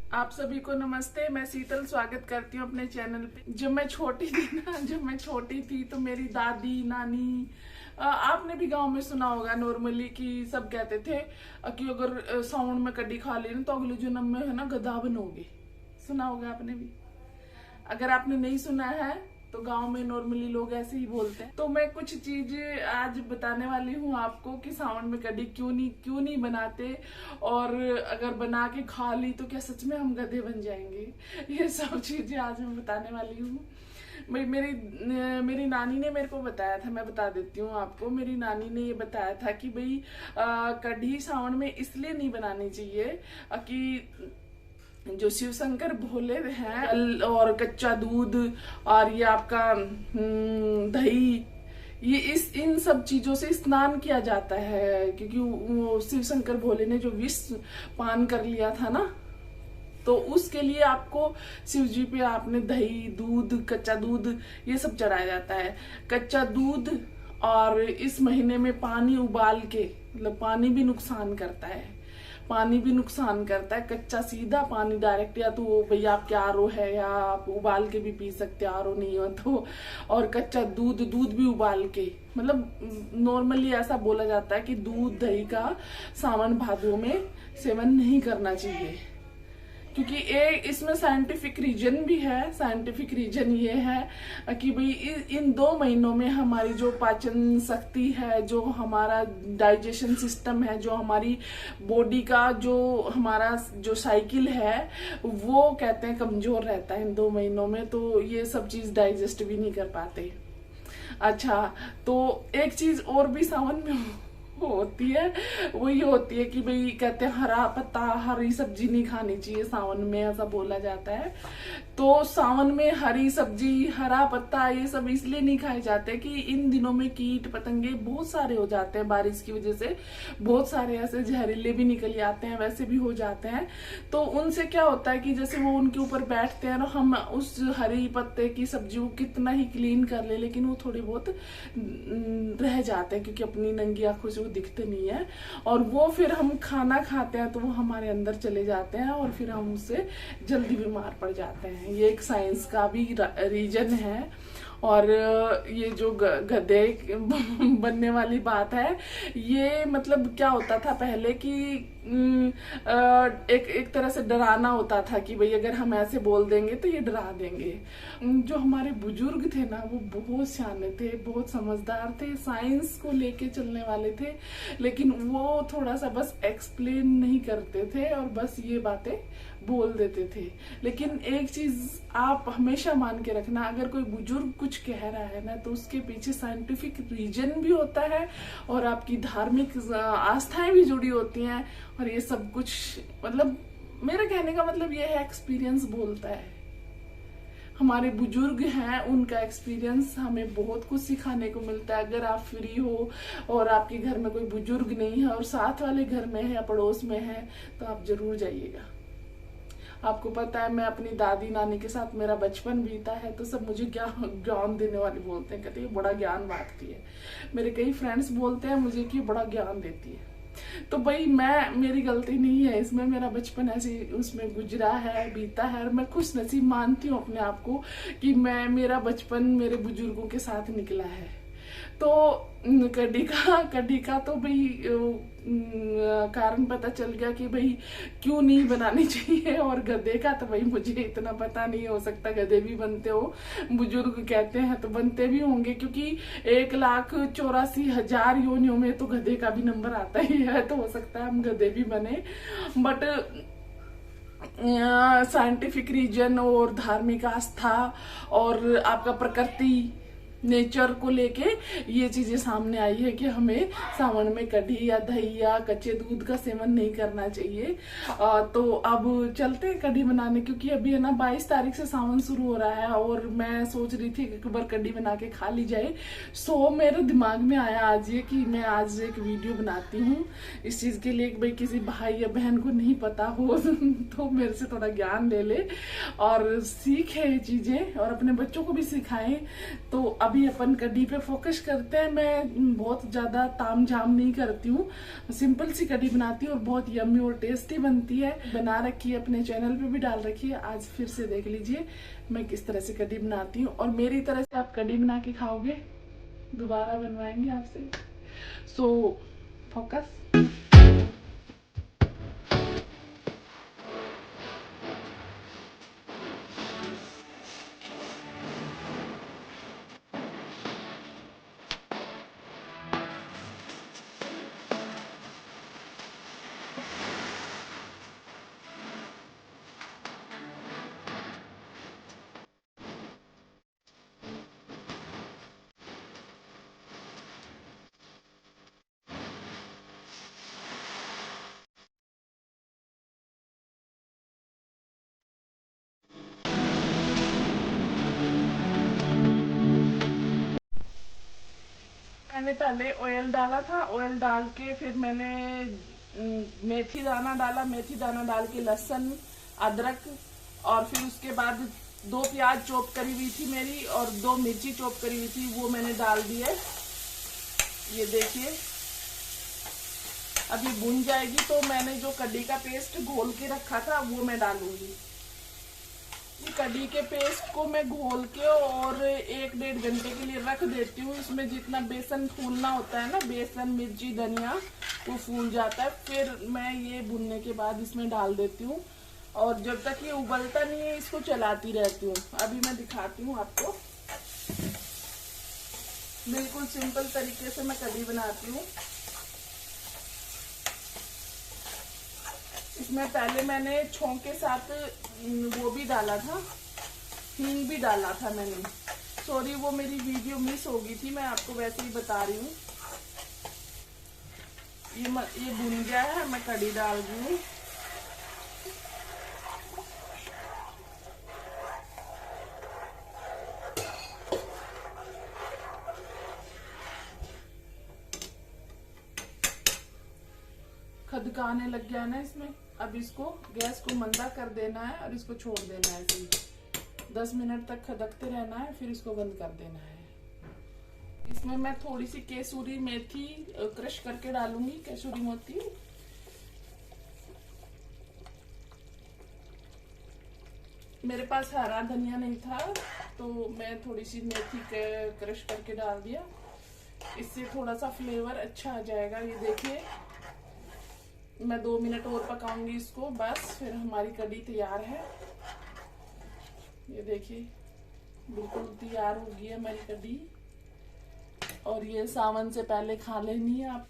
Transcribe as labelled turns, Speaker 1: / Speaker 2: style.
Speaker 1: आप सभी को नमस्ते। मैं शीतल स्वागत करती हूँ अपने चैनल पे। जब मैं छोटी थी तो मेरी दादी नानी, आपने भी गांव में सुना होगा नॉर्मली कि सब कहते थे कि अगर साउंड में कड्डी खा ली ना तो अगले जन्म में है ना गधा बनोगे। सुना होगा आपने भी। अगर आपने नहीं सुना है तो गांव में नॉर्मली लोग ऐसे ही बोलते हैं। तो मैं कुछ चीज आज बताने वाली हूँ आपको कि सावन में कभी क्यों नहीं बनाते, और अगर बना के खा ली तो क्या सच में हम गधे बन जाएंगे। ये सब चीजें आज मैं बताने वाली हूँ। भाई मेरी नानी ने मेरे को बताया था, मैं बता देती हूँ आपको। मेरी नानी ने ये बताया था कि भाई कढ़ी सावन में इसलिए नहीं बनानी चाहिए कि जो शिव शंकर भोले हैं और कच्चा दूध और ये आपका दही, ये इन सब चीजों से स्नान किया जाता है, क्योंकि वो शिव शंकर भोले ने जो विष पान कर लिया था ना, तो उसके लिए आपको शिव जी पे आपने दही दूध कच्चा दूध ये सब चढ़ाया जाता है। कच्चा दूध और इस महीने में पानी उबाल के, मतलब पानी भी नुकसान करता है, कच्चा सीधा पानी डायरेक्ट, या तो भैया आपके आरओ है या आप उबाल के भी पी सकते हैं, आरओ नहीं हो तो। और कच्चा दूध भी उबाल के, मतलब नॉर्मली ऐसा बोला जाता है कि दूध दही का सावन भादों में सेवन नहीं करना चाहिए, क्योंकि इसमें साइंटिफिक रीजन भी है। साइंटिफिक रीजन ये है कि भाई इन 2 महीनों में हमारी जो पाचन शक्ति है, जो हमारा डाइजेशन सिस्टम है, जो हमारी बॉडी का जो हमारा जो साइकिल है, वो कहते हैं कमजोर रहता है इन 2 महीनों में, तो ये सब चीज डाइजेस्ट भी नहीं कर पाते। अच्छा, तो एक चीज और भी सावन में होती है, वो ये होती है कि भाई कहते हैं हरा पत्ता हरी सब्जी नहीं खानी चाहिए सावन में, ऐसा बोला जाता है। तो सावन में हरी सब्जी हरा पत्ता ये सब इसलिए नहीं खाए जाते कि इन दिनों में कीट पतंगे बहुत सारे हो जाते हैं, बारिश की वजह से बहुत सारे ऐसे जहरीले भी निकल आते हैं, वैसे भी हो जाते हैं। तो उनसे क्या होता है कि जैसे वो उनके ऊपर बैठते हैं ना, हम उस हरी पत्ते की सब्जी को कितना ही क्लीन कर ले, लेकिन वो थोड़े बहुत रह जाते हैं, क्योंकि अपनी नंगी आंखों से दिखते नहीं है, और वो फिर हम खाना खाते हैं तो वो हमारे अंदर चले जाते हैं और फिर हम उससे जल्दी बीमार पड़ जाते हैं। ये एक साइंस का भी रीजन है। और ये जो गधे बनने वाली बात है, ये मतलब क्या होता था पहले कि एक तरह से डराना होता था कि भाई अगर हम ऐसे बोल देंगे तो ये डरा देंगे। जो हमारे बुजुर्ग थे ना, वो बहुत सियाने थे, बहुत समझदार थे, साइंस को लेके चलने वाले थे, लेकिन वो थोड़ा सा बस एक्सप्लेन नहीं करते थे और बस ये बातें बोल देते थे। लेकिन एक चीज आप हमेशा मान के रखना, अगर कोई बुजुर्ग कुछ कह रहा है ना, तो उसके पीछे साइंटिफिक रीजन भी होता है और आपकी धार्मिक आस्थाएं भी जुड़ी होती हैं, और ये सब कुछ, मतलब मेरा कहने का मतलब ये है, एक्सपीरियंस बोलता है। हमारे बुजुर्ग हैं, उनका एक्सपीरियंस हमें बहुत कुछ सिखाने को मिलता है। अगर आप फ्री हो और आपके घर में कोई बुजुर्ग नहीं है और साथ वाले घर में है या पड़ोस में है, तो आप जरूर जाइएगा। आपको पता है, मैं अपनी दादी नानी के साथ मेरा बचपन बीता है, तो सब मुझे ज्ञान देने वाले बोलते हैं, कहते हैं बड़ा ज्ञान बांटती है। मेरे कई फ्रेंड्स बोलते हैं मुझे कि बड़ा ज्ञान देती है। तो भाई मेरी गलती नहीं है इसमें, मेरा बचपन ऐसे उसमें गुजरा है, बीता है, और मैं खुश नसीब मानती हूँ अपने आप को कि मेरा बचपन मेरे बुजुर्गों के साथ निकला है। तो कढ़ी का तो भाई कारण पता चल गया कि भाई क्यों नहीं बनानी चाहिए, और गधे का तो भाई मुझे इतना पता नहीं, हो सकता गधे भी बनते हो, बुजुर्ग कहते हैं तो बनते भी होंगे, क्योंकि 1,84,000 योनियों में तो गधे का भी नंबर आता ही है, तो हो सकता है हम गधे भी बने। बट साइंटिफिक रीजन और धार्मिक आस्था और आपका प्रकृति नेचर को लेके ये चीजें सामने आई है कि हमें सावन में कढ़ी या दही या कच्चे दूध का सेवन नहीं करना चाहिए। तो अब चलते हैं कढ़ी बनाने, क्योंकि अभी है ना 22 तारीख से सावन शुरू हो रहा है, और मैं सोच रही थी कि एक बार कढ़ी बना के खा ली जाए। सो मेरे दिमाग में आया आज ये कि मैं आज एक वीडियो बनाती हूँ इस चीज के लिए, भाई किसी भाई या बहन को नहीं पता हो तो मेरे से थोड़ा ज्ञान ले ले और सीखे ये चीजें और अपने बच्चों को भी सिखाएं। तो अभी अभी अपन कढ़ी पे फोकस करते हैं। मैं बहुत ज़्यादा ताम झाम नहीं करती हूँ, सिंपल सी कढ़ी बनाती हूँ और बहुत यम्मी और टेस्टी बनती है। बना रखी है, अपने चैनल पे भी डाल रखी है, आज फिर से देख लीजिए मैं किस तरह से कढ़ी बनाती हूँ। और मेरी तरह से आप कढ़ी बना के खाओगे, दोबारा बनवाएंगे आपसे। So focus. मैंने पहले ऑयल डाला था, ऑयल डाल के फिर मैंने मेथी दाना डाला, मेथी दाना डाल के लहसुन अदरक, और फिर उसके बाद 2 प्याज चॉप करी हुई थी मेरी और 2 मिर्ची चॉप करी हुई थी, वो मैंने डाल दिए। ये देखिए अभी भुन जाएगी तो मैंने जो कढ़ी का पेस्ट घोल के रखा था वो मैं डालूंगी। कढ़ी के पेस्ट को मैं घोल के और 1-1.5 घंटे के लिए रख देती हूँ। इसमें जितना बेसन फूलना होता है ना, बेसन मिर्ची धनिया वो फूल जाता है। फिर मैं ये भुनने के बाद इसमें डाल देती हूँ और जब तक ये उबलता नहीं है इसको चलाती रहती हूँ। अभी मैं दिखाती हूँ आपको, बिल्कुल सिंपल तरीके से मैं कढ़ी बनाती हूँ। इसमें पहले मैंने छौंक के साथ वो भी डाला था, हींग भी डाला था मैंने। सॉरी वो मेरी वीडियो मिस हो गई थी, मैं आपको वैसे ही बता रही हूँ। ये भुन गया है, मैं कढ़ी डाल रही हूँ। खदकाने लग गया ना इसमें, अब इसको गैस को मंदा कर देना है और इसको छोड़ देना है ऐसे ही 10 मिनट तक खदकते रहना है, फिर इसको बंद कर देना है। इसमें मैं थोड़ी सी केसूरी मेथी क्रश करके डालूंगी, केसूरी मेथी। मेरे पास हरा धनिया नहीं था तो मैं थोड़ी सी मेथी क्रश करके डाल दिया, इससे थोड़ा सा फ्लेवर अच्छा आ जाएगा। ये देखिए मैं 2 मिनट और पकाऊंगी इसको, बस फिर हमारी कढ़ी तैयार है। ये देखिए बिल्कुल तैयार हो गई है हमारी कढ़ी, और ये सावन से पहले खा लेनी है आप।